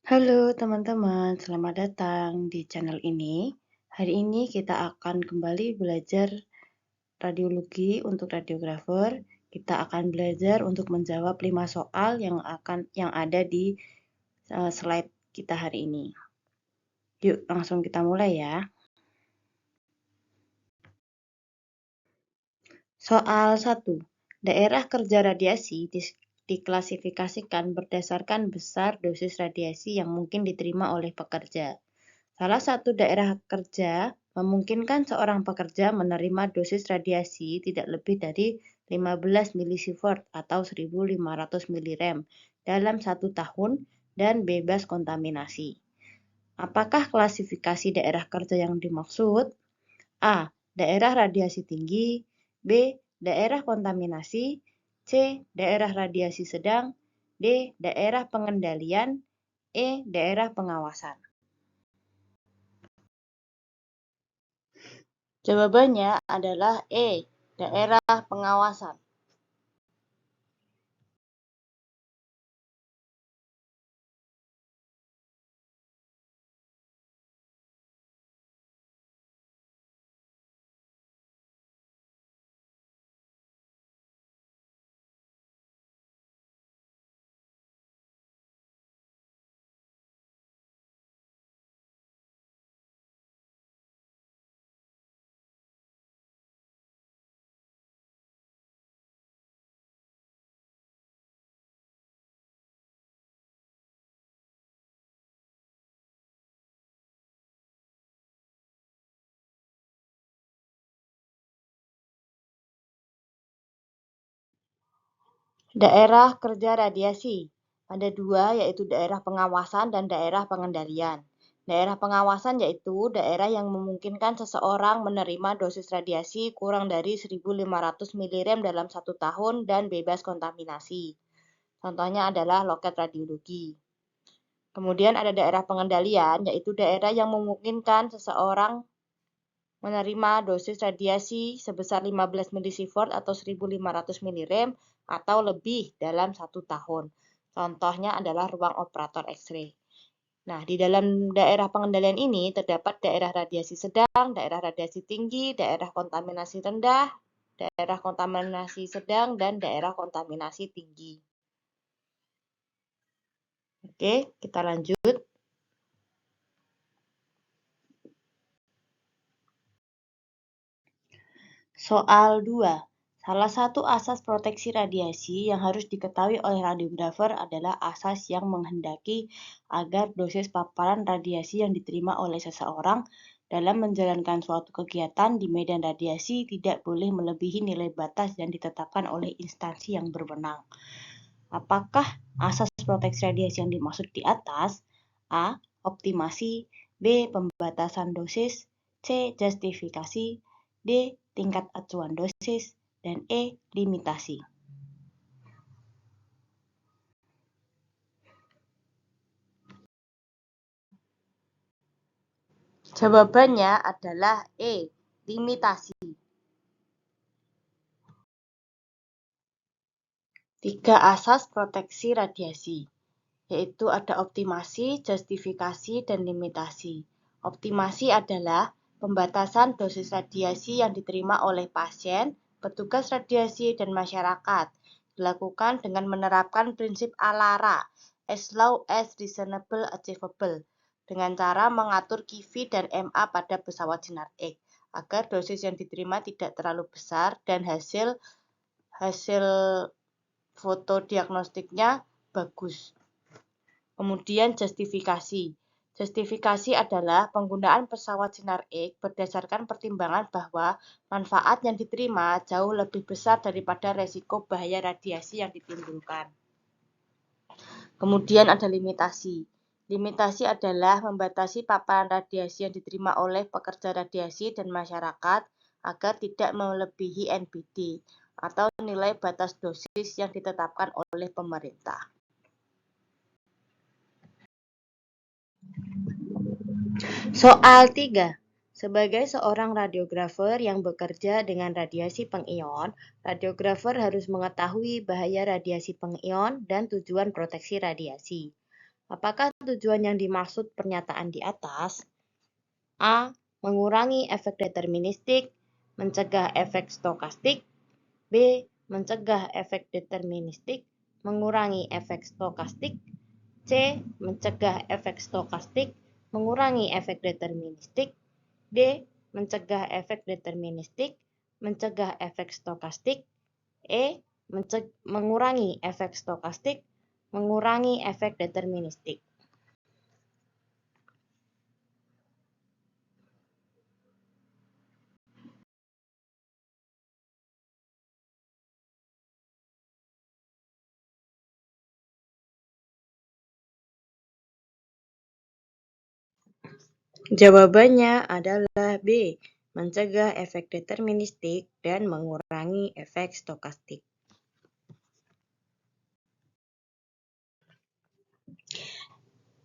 Halo teman-teman, selamat datang di channel ini. Hari ini kita akan kembali belajar radiologi untuk radiografer. Kita akan belajar untuk menjawab 5 soal yang ada di slide kita hari ini. Yuk, langsung kita mulai ya. Soal 1. Daerah kerja radiasi diklasifikasikan berdasarkan besar dosis radiasi yang mungkin diterima oleh pekerja. Salah satu daerah kerja memungkinkan seorang pekerja menerima dosis radiasi tidak lebih dari 15 milisievert atau 1.500 milirem dalam 1 tahun dan bebas kontaminasi. Apakah klasifikasi daerah kerja yang dimaksud? A. Daerah radiasi tinggi. B. Daerah kontaminasi. C. Daerah radiasi sedang. D. Daerah pengendalian. E. Daerah pengawasan. Jawabannya adalah E. Daerah pengawasan. Daerah kerja radiasi. Ada dua, yaitu daerah pengawasan dan daerah pengendalian. Daerah pengawasan yaitu daerah yang memungkinkan seseorang menerima dosis radiasi kurang dari 1.500 milirem dalam 1 tahun dan bebas kontaminasi. Contohnya adalah loket radiologi. Kemudian ada daerah pengendalian, yaitu daerah yang memungkinkan seseorang menerima dosis radiasi sebesar 15 milisievert atau 1.500 milirem atau lebih dalam 1 tahun. Contohnya adalah ruang operator X-ray. Nah, di dalam daerah pengendalian ini terdapat daerah radiasi sedang, daerah radiasi tinggi, daerah kontaminasi rendah, daerah kontaminasi sedang, dan daerah kontaminasi tinggi. Oke, kita lanjut. Soal 2. Salah satu asas proteksi radiasi yang harus diketahui oleh radiografer adalah asas yang menghendaki agar dosis paparan radiasi yang diterima oleh seseorang dalam menjalankan suatu kegiatan di medan radiasi tidak boleh melebihi nilai batas yang ditetapkan oleh instansi yang berwenang. Apakah asas proteksi radiasi yang dimaksud di atas? A. Optimasi. B. Pembatasan dosis. C. Justifikasi. D. Tingkat acuan dosis. Dan E. Limitasi. Jawabannya adalah E. Limitasi. 3 asas proteksi radiasi, yaitu ada optimasi, justifikasi, dan limitasi. Optimasi adalah pembatasan dosis radiasi yang diterima oleh pasien, petugas radiasi, dan masyarakat, dilakukan dengan menerapkan prinsip ALARA, as low as reasonable achievable, dengan cara mengatur QV dan MA pada pesawat sinar X, agar dosis yang diterima tidak terlalu besar dan hasil foto diagnostiknya bagus. Kemudian justifikasi. Justifikasi adalah penggunaan pesawat sinar X berdasarkan pertimbangan bahwa manfaat yang diterima jauh lebih besar daripada resiko bahaya radiasi yang ditimbulkan. Kemudian ada limitasi. Limitasi adalah membatasi paparan radiasi yang diterima oleh pekerja radiasi dan masyarakat agar tidak melebihi NBD atau nilai batas dosis yang ditetapkan oleh pemerintah. Soal 3. Sebagai seorang radiografer yang bekerja dengan radiasi pengion, radiografer harus mengetahui bahaya radiasi pengion dan tujuan proteksi radiasi. Apakah tujuan yang dimaksud pernyataan di atas? A. Mengurangi efek deterministik, mencegah efek stokastik. B. Mencegah efek deterministik, mengurangi efek stokastik. C. Mencegah efek stokastik, mengurangi efek deterministik. D. Mencegah efek deterministik, mencegah efek stokastik. E. Mengurangi efek stokastik, mengurangi efek deterministik. Jawabannya adalah B. Mencegah efek deterministik dan mengurangi efek stokastik.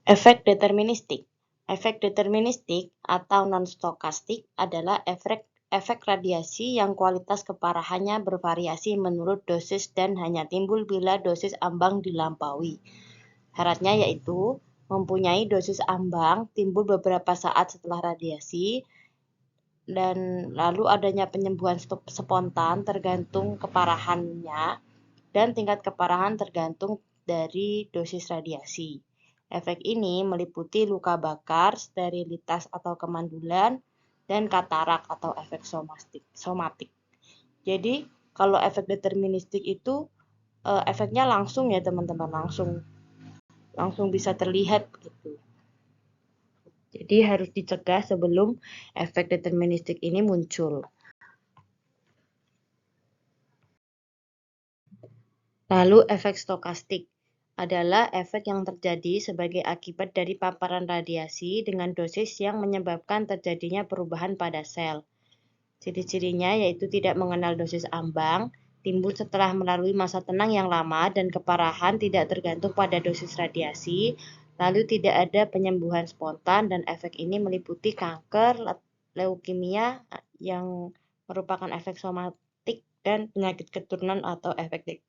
Efek deterministik. Efek deterministik atau non-stokastik adalah efek radiasi yang kualitas keparahannya bervariasi menurut dosis dan hanya timbul bila dosis ambang dilampaui. Syaratnya yaitu mempunyai dosis ambang timbul beberapa saat setelah radiasi, dan lalu adanya penyembuhan spontan tergantung keparahannya, dan tingkat keparahan tergantung dari dosis radiasi. Efek ini meliputi luka bakar, sterilitas atau kemandulan, dan katarak atau efek somatik. Jadi kalau efek deterministik itu efeknya langsung ya teman-teman, langsung bisa terlihat gitu. Jadi harus dicegah sebelum efek deterministik ini muncul. Lalu efek stokastik adalah efek yang terjadi sebagai akibat dari paparan radiasi dengan dosis yang menyebabkan terjadinya perubahan pada sel. Ciri-cirinya yaitu tidak mengenal dosis ambang, timbul setelah melalui masa tenang yang lama, dan keparahan tidak tergantung pada dosis radiasi, lalu tidak ada penyembuhan spontan, dan efek ini meliputi kanker, leukemia yang merupakan efek somatik, dan penyakit keturunan atau efek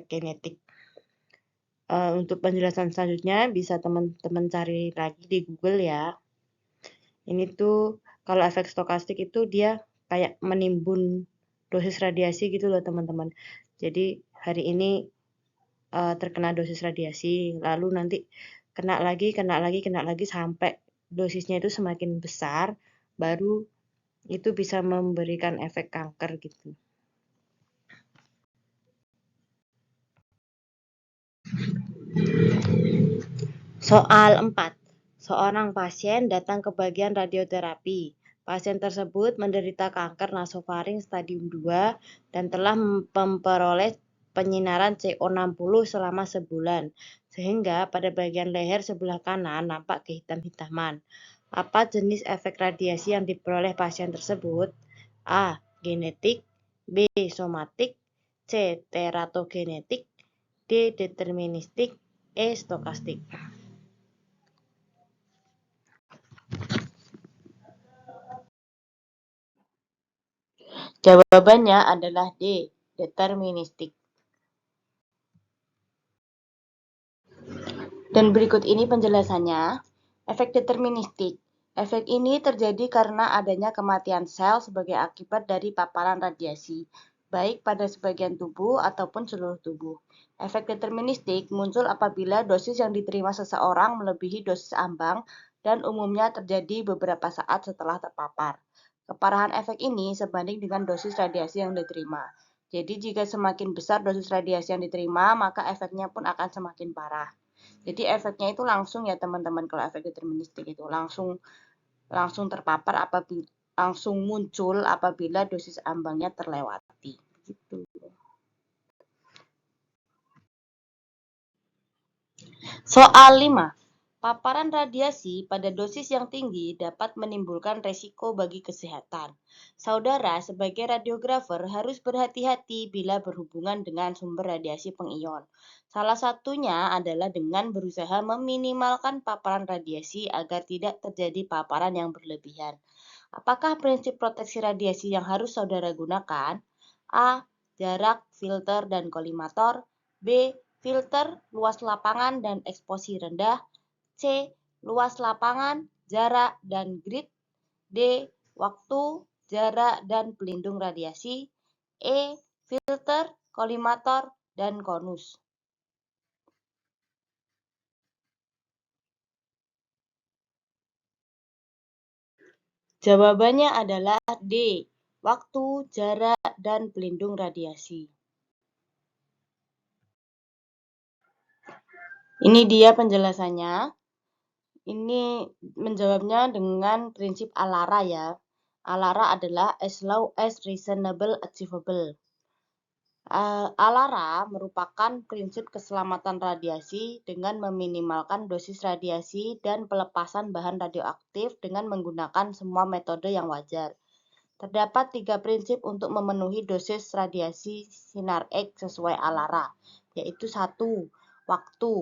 genetik. Untuk penjelasan selanjutnya bisa teman-teman cari lagi di Google ya. Ini tuh kalau efek stokastik itu dia kayak menimbun dosis radiasi gitu loh teman-teman. Jadi hari ini terkena dosis radiasi, lalu nanti kena lagi sampai dosisnya itu semakin besar, baru itu bisa memberikan efek kanker gitu. Soal 4. Seorang pasien datang ke bagian radioterapi. Pasien tersebut menderita kanker nasofaring stadium 2 dan telah memperoleh penyinaran CO60 selama sebulan, sehingga pada bagian leher sebelah kanan nampak kehitam-hitaman. Apa jenis efek radiasi yang diperoleh pasien tersebut? A. Genetik. B. Somatik. C. Teratogenetik. D. Deterministik. E. Stokastik. Jawabannya adalah D. Deterministik. Dan berikut ini penjelasannya. Efek deterministik. Efek ini terjadi karena adanya kematian sel sebagai akibat dari paparan radiasi, baik pada sebagian tubuh ataupun seluruh tubuh. Efek deterministik muncul apabila dosis yang diterima seseorang melebihi dosis ambang dan umumnya terjadi beberapa saat setelah terpapar. Keparahan efek ini sebanding dengan dosis radiasi yang diterima. Jadi jika semakin besar dosis radiasi yang diterima, maka efeknya pun akan semakin parah. Jadi efeknya itu langsung ya teman-teman, kalau efek deterministik itu langsung terpapar apabila langsung muncul apabila dosis ambangnya terlewati. Gitu. Soal 5. Paparan radiasi pada dosis yang tinggi dapat menimbulkan resiko bagi kesehatan. Saudara sebagai radiografer harus berhati-hati bila berhubungan dengan sumber radiasi pengion. Salah satunya adalah dengan berusaha meminimalkan paparan radiasi agar tidak terjadi paparan yang berlebihan. Apakah prinsip proteksi radiasi yang harus saudara gunakan? A. Jarak, filter, dan kolimator. B. filter, luas lapangan dan eksposi rendah. C. Luas lapangan, jarak, dan grid. D. Waktu, jarak, dan pelindung radiasi. E. Filter, kolimator, dan konus. Jawabannya adalah D. Waktu, jarak, dan pelindung radiasi. Ini dia penjelasannya. Ini menjawabnya dengan prinsip ALARA ya. ALARA adalah as low as reasonable achievable. ALARA merupakan prinsip keselamatan radiasi dengan meminimalkan dosis radiasi dan pelepasan bahan radioaktif dengan menggunakan semua metode yang wajar. Terdapat 3 prinsip untuk memenuhi dosis radiasi sinar X sesuai ALARA, yaitu 1. Waktu.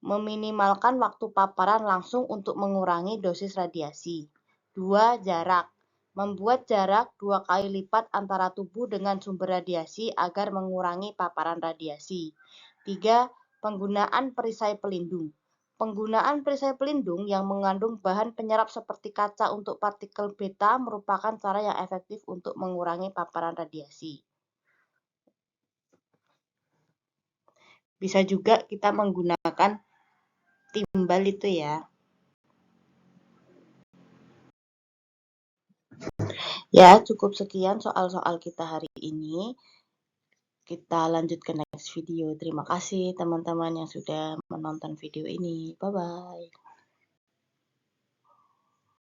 Meminimalkan waktu paparan langsung untuk mengurangi dosis radiasi. 2. Jarak. Membuat jarak 2 kali lipat antara tubuh dengan sumber radiasi agar mengurangi paparan radiasi. 3. Penggunaan perisai pelindung. Penggunaan perisai pelindung yang mengandung bahan penyerap seperti kaca untuk partikel beta merupakan cara yang efektif untuk mengurangi paparan radiasi. Bisa juga kita menggunakan timbal itu ya. Ya, cukup sekian soal-soal kita hari ini. Kita lanjut ke next video. Terima kasih teman-teman yang sudah menonton video ini. Bye-bye.